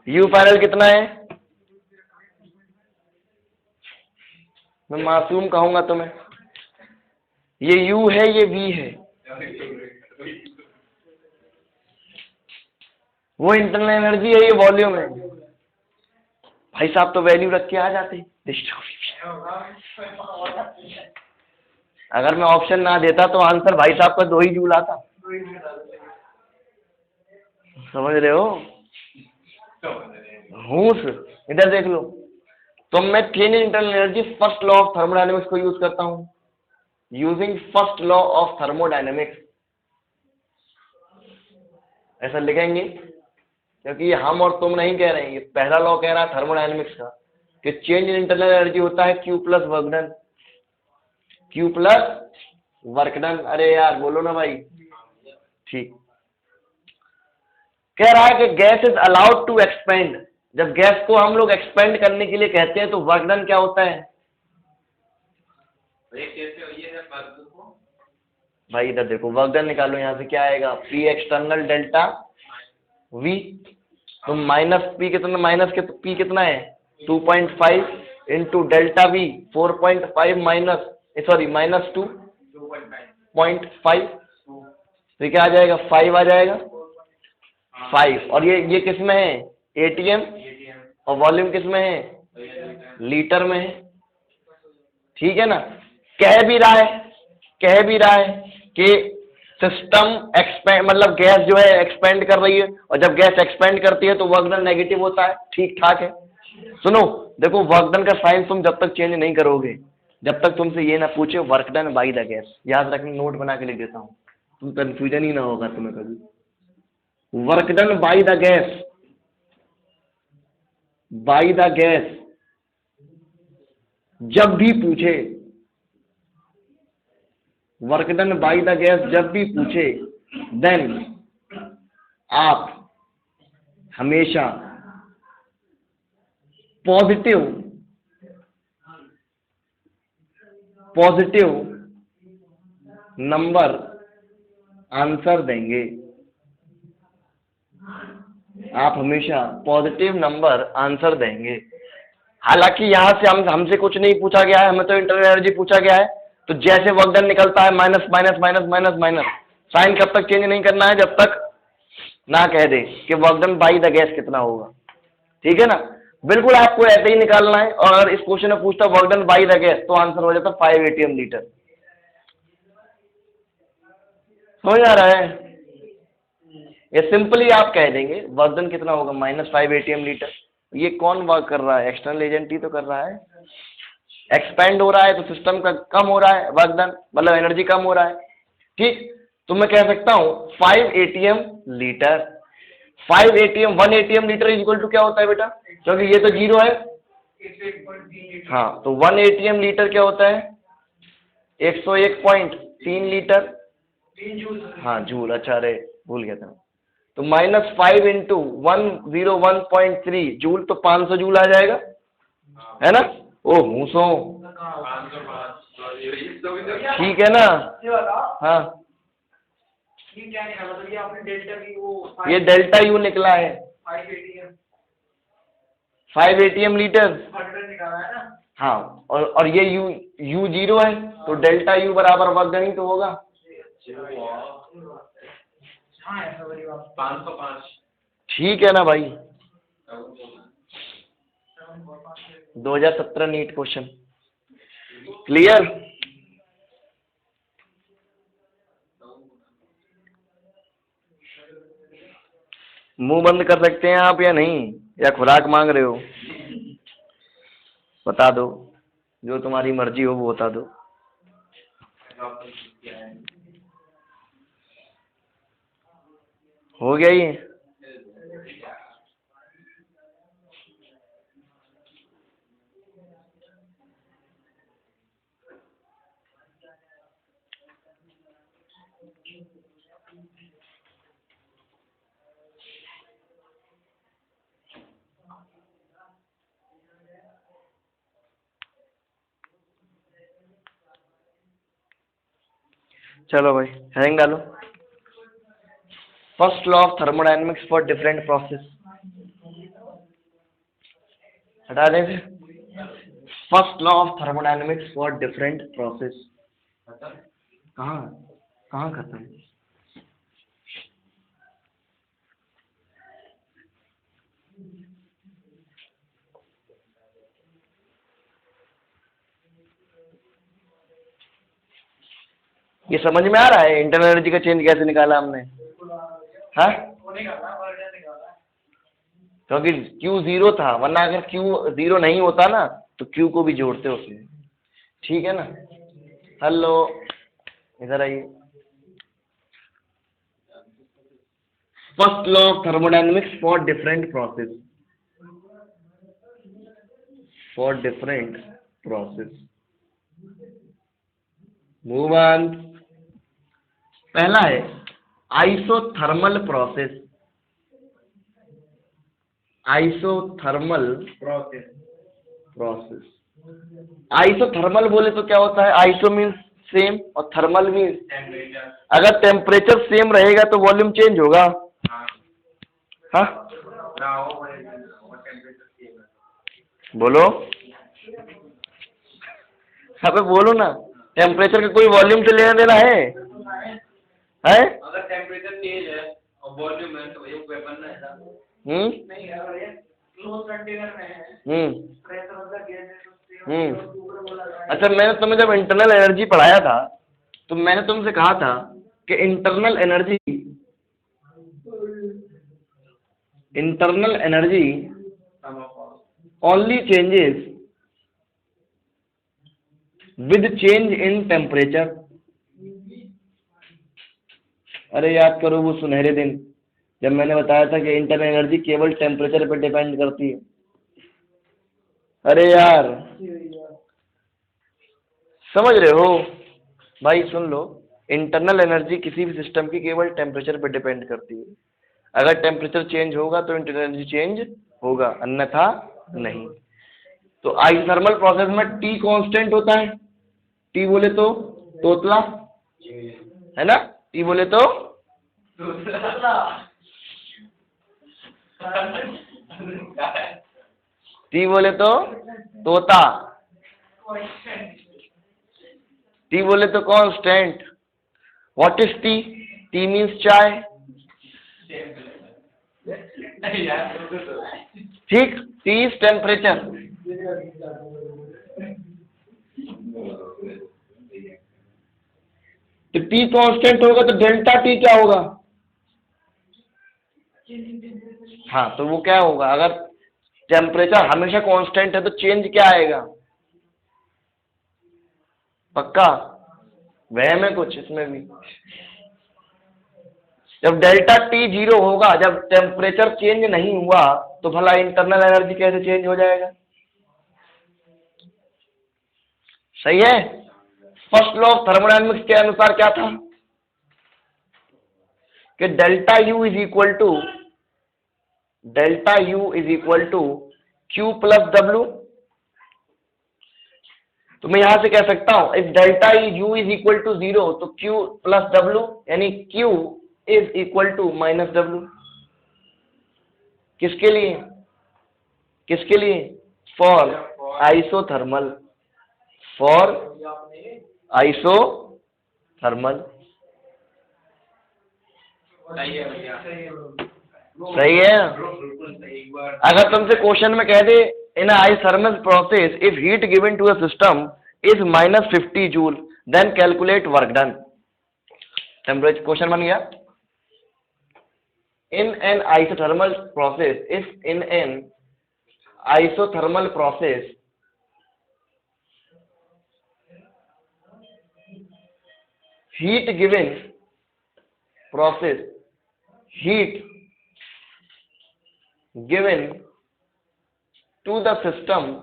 Speaker 1: U फाइनल कितना है? मैं मासूम कहूंगा तुम्हें, ये U है ये V है, वो इंटरनल एनर्जी है ये वॉल्यूम है। भाई साहब तो वैल्यू रख के आ जाते। अगर मैं ऑप्शन ना देता तो आंसर भाई साहब का 2 ही जूल आता। समझ रहे हो? हूस इधर देख लो, तो मैं change in internal energy first law of thermodynamics को यूज करता हूं, using first law of thermodynamics. ऐसा लिखेंगे क्योंकि ये हम और तुम नहीं कह रहे हैं, ये पहला लॉ कह रहा है थर्मोडायनेमिक्स का कि चेंज इन इंटरनल एनर्जी होता है Q plus work done. Q plus work done. अरे यार बोलो ना भाई। ठीक, कह रहा है कि gas is allowed to expand. जब गैस को हम लोग एक्सपेंड करने के लिए कहते हैं तो वर्क डन क्या होता है? भाई इधर देखो, वर्क डन निकालो, यहां से क्या आएगा? P external delta V। तो माइनस P कितना, माइनस के P कितना है? 2.5 into delta V 4.5 minus, sorry minus 2.5। तो क्या आ जाएगा? 5 आ जाएगा, 5। और ये किस में है? ATM। और वॉल्यूम किस में है? लीटर में है। ठीक है ना? कह भी रहा है कि सिस्टम एक्सपेंड, मतलब गैस जो है एक्सपेंड कर रही है, और जब गैस एक्सपेंड करती है तो वर्क डन नेगेटिव होता है। ठीक ठाक है। सुनो देखो, वर्क डन का साइन तुम जब तक चेंज नहीं करोगे, जब तक तुमसे ये ना पूछे work done by the gas, याद रखना, नोट बना के लिख देता हूं, तुम कंफ्यूजन ही ना होगा तुम्हें कभी। Work done by the gas, by the gas जब भी पूछे, work done by the gas जब भी पूछे, देन आप हमेशा पॉजिटिव नंबर आंसर देंगे। आप हमेशा पॉजिटिव नंबर आंसर देंगे। हालांकि यहां से हमसे कुछ नहीं पूछा गया है, हमें तो इंटरनल एनर्जी पूछा गया है। तो जैसे वर्क डन निकलता है minus minus minus minus minus, sign कब तक चेंज नहीं करना है? जब तक ना कह दे कि work done by the gas कितना होगा। ठीक है ना? बिल्कुल आपको ऐसे ही निकालना है। और इस क्वेश्चन में पूछता work done by the gas तो आंसर हो जाता 5 atm लीटर। हो जा रहा है? ये सिंपली आप कह देंगे वर्क डन कितना होगा? -5 atm लीटर। ये कौन वर्क कर रहा है? एक्सटर्नल एजेंट ही तो कर रहा है। एक्सपेंड हो रहा है तो सिस्टम का कम हो रहा है वर्क डन, मतलब एनर्जी कम हो रहा है। ठीक, तो मैं कह सकता हूं 5 atm litre. 5 atm 1 atm litre is equal to क्या होता है बेटा? क्योंकि ये तो जीरो है। हाँ, तो 1 atm लीटर क्या होता है? 101.3 लीटर। हाँ जूल, अच्छा अरे भूल गया था। तो -5 इंटू 101.3 जूल, तो 500 जूल आ जाएगा, है ना? ओ मूसो, ठीक है ना? हाँ, ये डेल्टा यू निकला है। 5 ATM लीटर। हाँ, और ये U 0 है, तो डेल्टा U बराबर वर्गगणित तो होगा 505। ठीक है ना भाई। 2017 नीट क्वेश्चन। क्लियर? मुंह बंद कर सकते हैं आप या नहीं, या खुराक मांग रहे हो? बता दो, जो तुम्हारी मर्जी हो वो बता दो। हो गया ये? चलो भाई, हैंग डालो। First law of thermodynamics for different process, हटा दें फिर। First law of thermodynamics for different process. कहाँ कहाँ खत्म? ये समझ में आ रहा है इंटरनल एनर्जी का चेंज कैसे निकाला हमने? हाँ, क्योंकि Q 0 था, वरना अगर Q 0 नहीं होता ना तो Q को भी जोड़ते उसमें। ठीक है ना? हेलो, इधर आइए। First law of thermodynamics for different process, for different process. Move on. पहला है isothermal process. Isothermal process. Isothermal बोले तो क्या होता है? आइसो मीन्स सेम और थर्मल मीन्स, अगर टेम्परेचर सेम रहेगा तो वॉल्यूम चेंज होगा। हाँ, बोलो, अबे बोलो ना, टेम्परेचर का कोई वॉल्यूम से लेना देना है? अगर टेम्परेचर चेंज है और वॉल्यूम है तो ये वेपन है ना। नहीं है, क्लोज कंटेनर में है। अच्छा, मैंने तुम्हें जब इंटरनल एनर्जी पढ़ाया था तो मैंने तुमसे कहा था कि internal energy only changes with change in temperature. अरे याद करो वो सुनहरे दिन जब मैंने बताया था कि इंटरनल एनर्जी केवल टेम्परेचर पर डिपेंड करती है। अरे यार, समझ रहे हो भाई? सुन लो, इंटरनल एनर्जी किसी भी सिस्टम की केवल टेम्परेचर पर डिपेंड करती है। अगर टेम्परेचर चेंज होगा तो इंटरनल एनर्जी चेंज होगा, अन्यथा नहीं। तो आइसोथर्मल प्रोसेस में T कांस्टेंट होता है। T बोले तो तोतला, है ना? T बोले तो T बोले तो तोता, T बोले तो constant. What is T? T means चाय। ठीक, T इज टेम्परेचर। तो T कांस्टेंट होगा तो डेल्टा T क्या होगा? हाँ, तो वो क्या होगा? अगर टेम्परेचर हमेशा कांस्टेंट है तो चेंज क्या आएगा? पक्का वहम है कुछ इसमें भी? जब डेल्टा T 0 होगा, जब टेम्परेचर चेंज नहीं हुआ, तो भला इंटरनल एनर्जी कैसे चेंज हो जाएगा? सही है? फर्स्ट लॉ ऑफ थर्मोडायनेमिक्स के अनुसार क्या था कि delta U is equal to Q plus W। तो मैं यहां से कह सकता हूं if delta U is equal to 0 तो Q प्लस W, यानी Q is equal to minus W। किसके लिए? किसके लिए? For isothermal, for isothermal. सही है। अगर तुमसे क्वेश्चन में कह दे in isothermal process if heat given to a system is -50 joule then calculate work done, temperature question बन गया। In an isothermal process, if in an isothermal process heat given process, heat given to the system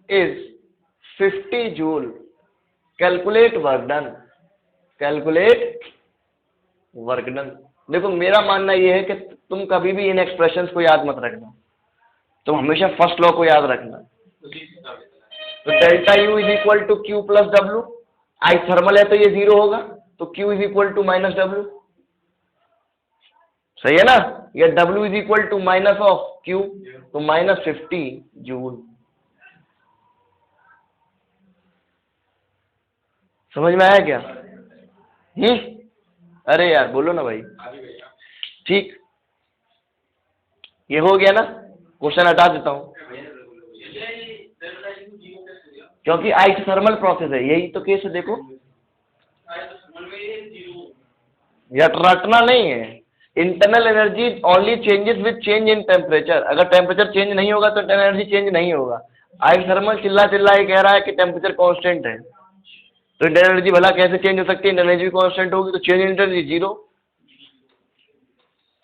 Speaker 1: is 50 joule, calculate work done, calculate work done। देखो मेरा मानना यह है कि तुम कभी भी इन एक्सप्रेशंस को याद मत रखना, तुम हमेशा फर्स्ट लॉ को याद रखना। तो delta U is equal to Q plus W, isothermal है तो ये 0 होगा, तो Q is equal to minus W, सही है ना? या W is equal to minus of Q, तो -50 जूल। समझ में आया क्या? अरे यार बोलो ना भाई। ठीक, ये हो गया ना, क्वेश्चन हटा देता हूं क्योंकि आइसोथर्मल प्रोसेस है, यही तो केस है। देखो रटना नहीं है, internal energy only changes with change in temperature. अगर टेम्परेचर चेंज नहीं होगा तो इंटरनल एनर्जी चेंज नहीं होगा। आइसोथर्मल चिल्ला ये कह रहा है कि टेम्परेचर कांस्टेंट है, तो इंटरनल एनर्जी भला कैसे चेंज हो सकती है? इंटरनल एनर्जी कांस्टेंट होगी तो चेंज इन एनर्जी 0।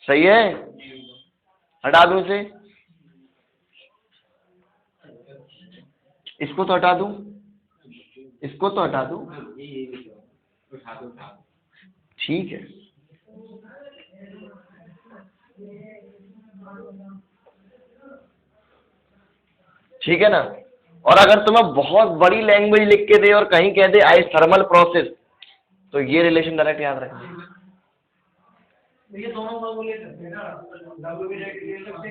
Speaker 1: सही है, हटा दूं इसे, इसको तो हटा दूं, इसको तो हटा दूं, ठीक है। ठीक है ना? और अगर तुम्हें बहुत बड़ी लैंग्वेज लिख के दे और कहीं कह दे आइसोथर्मल प्रोसेस, तो ये रिलेशन डायरेक्ट याद रखना। ये दोनों बात बोले सकते ना, डब्ल्यू भी ले सकते।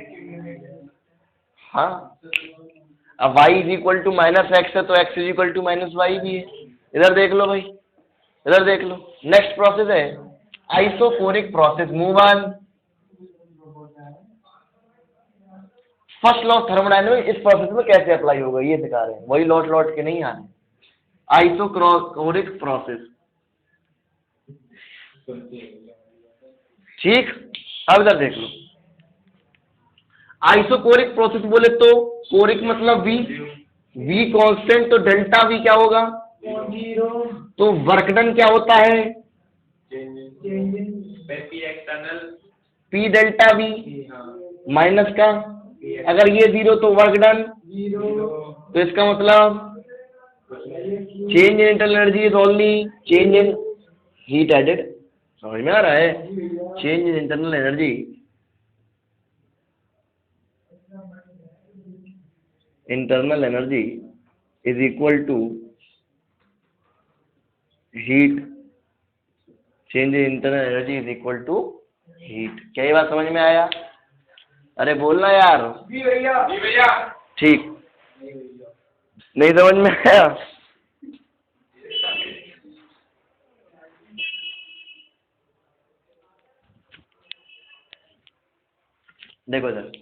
Speaker 1: हाँ, अब y is equal to -x है तो x is equal to -y भी है। इधर देख लो भाई, इधर देख लो। नेक्स्ट प्रोसेस है isochoric process, move on. First law of thermodynamics इस प्रोसेस में कैसे अप्लाई होगा ये सिखा रहे हैं, वही लौट के नहीं आने। आइसोकोरिक प्रोसेस, ठीक। अब इधर देख लो, आइसोकोरिक प्रोसेस बोले तो कोरिक मतलब V कांस्टेंट, तो डेल्टा V क्या होगा? 0। तो वर्क डन क्या होता है? P डेल्टा V माइनस का, अगर ये 0 तो वर्क डन 0, तो इसका मतलब change in internal energy is only change in heat added. समझ में आ रहा है? Change in internal energy is equal to heat, change in internal energy is equal to heat. क्या ये बात समझ में आया? अरे बोलना यार। जी भैया। ठीक, नहीं समझ में आया? देखो इधर,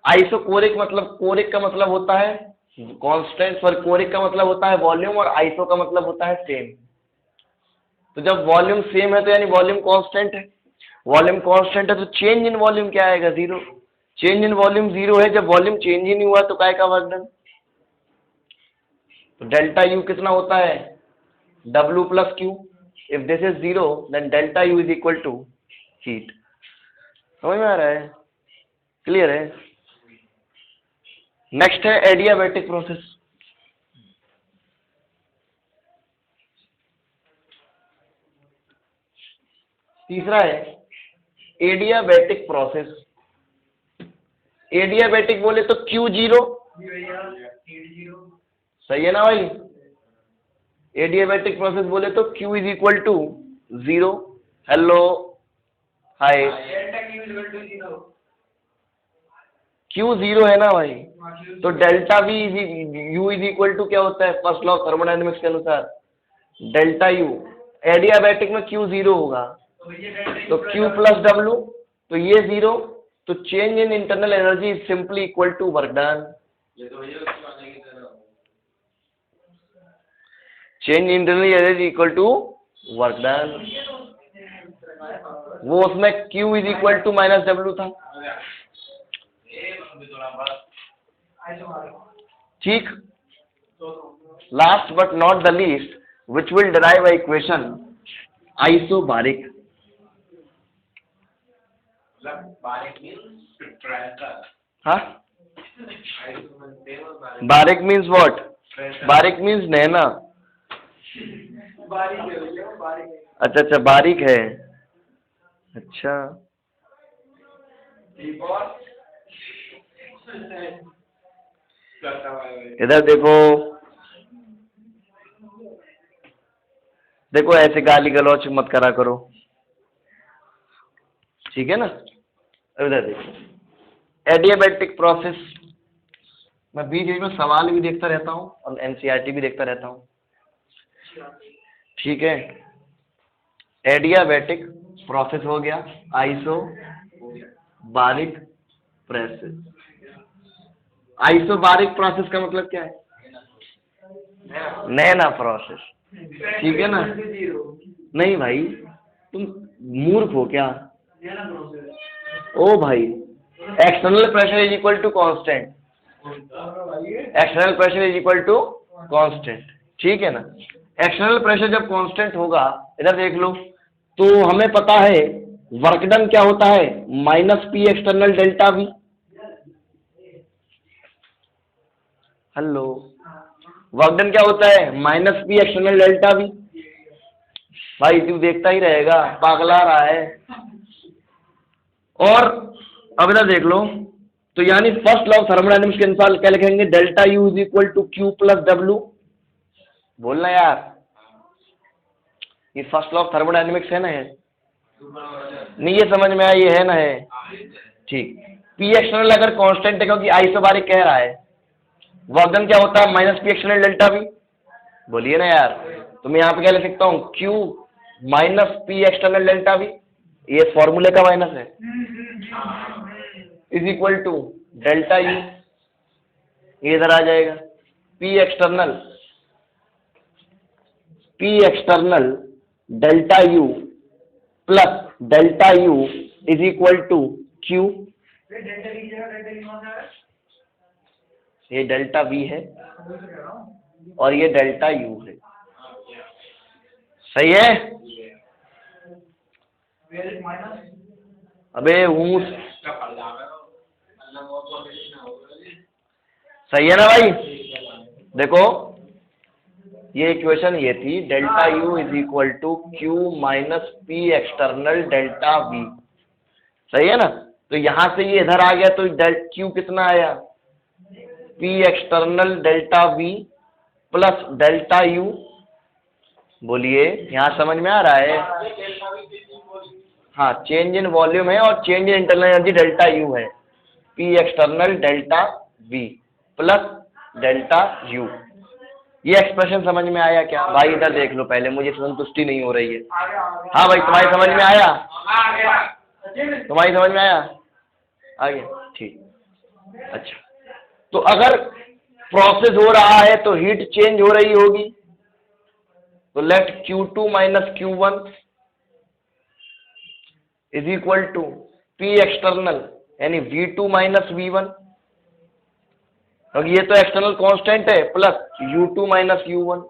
Speaker 1: आइसोकोरिक मतलब, कोरिक का मतलब होता है कांस्टेंट, पर कोरिक का मतलब होता है वॉल्यूम, और आइसो का मतलब होता है सेम। तो जब वॉल्यूम सेम है तो यानी वॉल्यूम कांस्टेंट है, वॉल्यूम कांस्टेंट है तो चेंज इन वॉल्यूम क्या आएगा? 0। चेंज इन वॉल्यूम 0 है, जब वॉल्यूम चेंज ही नहीं हुआ तो काय का वर्क डन? तो डेल्टा यू कितना होता है? W plus Q. If this is 0 then delta U is equal to heat. समझ में आ रहा है? क्लियर है? नेक्स्ट है एडियाबैटिक प्रोसेस। तीसरा है एडियाबैटिक प्रोसेस। एडियाबैटिक बोले तो Q0, सही है ना भाई? एडियाबैटिक प्रोसेस बोले तो Q is equal to 0। Hello, hi. Q zero है ना भाई, तो delta V U is equal to क्या होता है फर्स्ट लॉ ऑफ थर्मोडायनेमिक्स के अनुसार, डेल्टा यू। एडियाबैटिक में क्यू जीरो होगा, तो क्यू प्लस डब्ल्यू, तो ये जीरो, तो change in internal energy is simply equal to work done. Change internal energy equal to work done, वो उसमें Q is equal to minus W था। ठीक, last but not the least which will derive a equation isobaric. हाँ, बारिक means what? Barik means नैना। अच्छा अच्छा, बारीक है, अच्छा। इधर देखो, देखो ऐसे गाली गलौच मत करा करो, ठीक है ना। इधर देखो, एडियाबैटिक प्रोसेस, मैं बीच बीच में सवाल भी देखता रहता हूँ और एनसीईआरटी भी देखता रहता हूँ, ठीक है। एडियाबैटिक प्रोसेस हो गया, आइसोबारिक प्रोसेस। आइसोबारिक प्रोसेस का मतलब क्या है? नैना प्रोसेस, ठीक है ना। नहीं भाई, तुम मूर्ख हो क्या? ओ भाई, external pressure is equal to constant, external pressure is equal to constant, ठीक है ना। एक्सटर्नल प्रेशर जब कांस्टेंट होगा, इधर देख लो, तो हमें पता है वर्क डन क्या होता है, minus P external delta we. Hello, work done क्या होता है, minus P external delta we. भाई तू देखता ही रहेगा, पागला रहा है। और अब इधर देख लो, तो यानी फर्स्ट लॉ ऑफ थर्मोडायनेमिक्स के अनुसार क्या लिखेंगे, delta U is equal to Q plus W. बोलना यार, ये फर्स्ट लॉ ऑफ थर्मोडायनेमिक्स है ना, है नहीं? ये समझ में आया, ये है ना, है ठीक। पी एक्सटर्नल अगर कांस्टेंट है, क्योंकि आइसोबारिक कह रहा है, वर्क डन क्या होता है, minus P external delta we. बोलिए ना यार, तो मैं यहाँ पे क्या लिख सकता हूँ, Q minus P external delta V, ये फॉर्मूले का माइनस है, is equal to delta U, ये इधर आ जाएगा, P external delta U plus delta U is equal to Q. ये डेल्टा वी है और ये डेल्टा यू है, सही है। अबे ऊस, सही है ना भाई। देखो, ये इक्वेशन ये थी, delta U is equal to Q minus P external delta V, सही है ना। तो यहां से ये इधर आ गया, तो क्यू कितना आया, P external delta V plus delta you. बोलिए, यहां समझ में आ रहा है? हाँ, चेंज इन वॉल्यूम है और change in internal energy delta U है, P external delta V plus delta U. ये एक्सप्रेशन समझ में आया क्या भाई? इधर देख लो, पहले मुझे संतुष्टि नहीं हो रही है। हाँ भाई, तुम्हारी समझ में आया? तुम्हारी समझ में आया? आ गया, ठीक। अच्छा, तो अगर प्रोसेस हो रहा है तो हीट चेंज हो रही होगी, तो let Q2 minus Q1 is equal to P external यानी V2 माइनस V1, क्योंकि ये तो एक्सटर्नल कांस्टेंट है, plus U2 minus U1।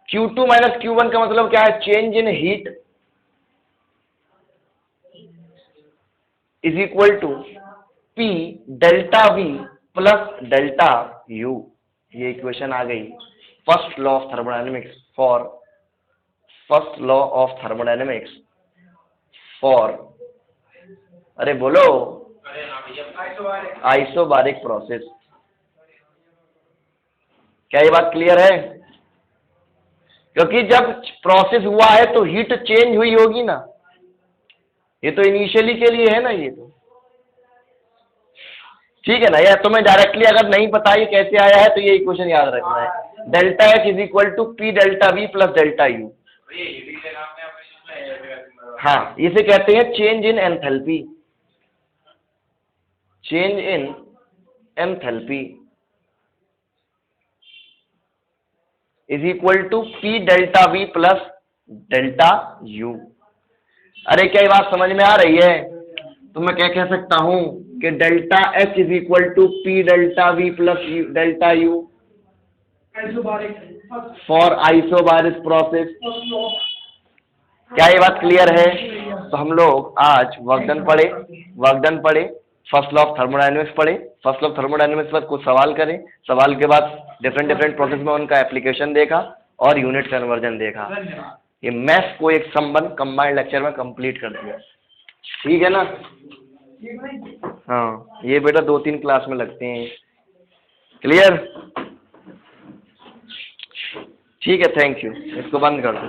Speaker 1: Q2 minus Q1 का मतलब क्या है, change in heat is equal to P delta V plus delta U। ये इक्वेशन आ गई first law of thermodynamics for, first law of thermodynamics for, अरे बोलो, आइसोबारिक प्रोसेस। क्या ये बात क्लियर है? क्योंकि जब प्रोसेस हुआ है तो हीट चेंज हुई होगी ना, ये तो इनिशियली के लिए है ना, ये तो ठीक है ना। या तुम्हें डायरेक्टली अगर नहीं पता ये कैसे आया है तो ये इक्वेशन याद रखना है, delta H is equal to P delta V plus delta U. हाँ, इसे कहते हैं change in enthalpy, change in enthalpy is equal to P delta V plus delta U. अरे क्या ये बात समझ में आ रही है? तो मैं क्या कह सकता हूं कि delta H is equal to P delta V plus delta U for isobaric process. क्या ये बात क्लियर है? तो हम लोग आज वर्कडन पढ़े, फर्स्ट लॉ ऑफ थर्मोडायनेमिक्स पढ़े, फर्स्ट लॉ ऑफ थर्मोडायनेमिक्स पर कुछ सवाल करें, सवाल के बाद डिफरेंट प्रोसेस में उनका एप्लीकेशन देखा और यूनिट कन्वर्जन देखा। ये मैथ को एक संबंध कंबाइंड लेक्चर में कंप्लीट कर दिया, ठीक है ना? हाँ, ये बेटा 2-3 क्लास में लगते हैं। क्लियर? ठीक है, थैंक यू। इसको बंद कर दो।